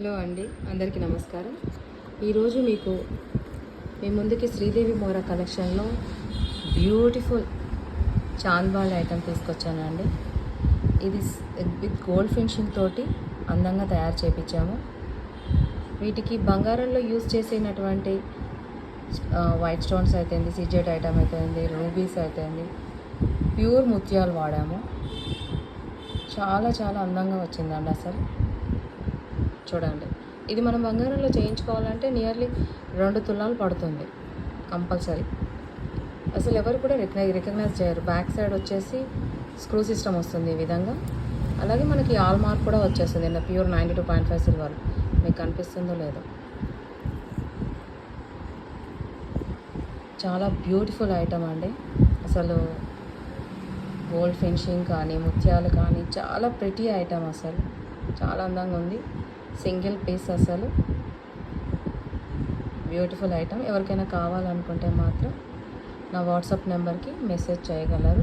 Hello అండి, అందరికీ నమస్కారం. ఈరోజు మీకు మీ ముందుకి శ్రీదేవి మోరా కలెక్షన్లో బ్యూటిఫుల్ చాంద్బాల్ ఐటమ్ తీసుకొచ్చాను అండి. ఇది విత్ గోల్డ్ ఫినిషింగ్ తోటి అందంగా తయారు చేయించాము. వీటికి బంగారంలో యూజ్ చేసినటువంటి వైట్ స్టోన్స్ అయితేంది, సిజెట్ ఐటమ్ అయితేంది, రూబీస్ అయితేంది, ప్యూర్ ముత్యాలు వాడాము. చాలా చాలా అందంగా వచ్చిందండి. అసలు చూడండి, ఇది మనం బంగారంలో చేయించుకోవాలంటే నియర్లీ 2 తులాలు పడుతుంది కంపల్సరీ. అసలు ఎవరు కూడా రికగ్నైజ్ చేయరు. బ్యాక్ సైడ్ వచ్చేసి స్క్రూ సిస్టమ్ వస్తుంది ఈ విధంగా. అలాగే మనకి ఆల్ మార్క్ కూడా వచ్చేస్తుంది. Pure 92.5 silver. మీకు కనిపిస్తుందో లేదో. చాలా బ్యూటిఫుల్ ఐటమ్ అండి. అసలు గోల్డ్ ఫినిషింగ్ కానీ, ముత్యాలు కానీ చాలా ప్రిటీ ఐటమ్. అసలు చాలా అందంగా ఉంది. సింగిల్ పీస్, అసలు బ్యూటిఫుల్ ఐటమ్. ఎవరికైనా కావాలనుకుంటే మాత్రం నా వాట్సాప్ నెంబర్కి మెసేజ్ చేయగలరు.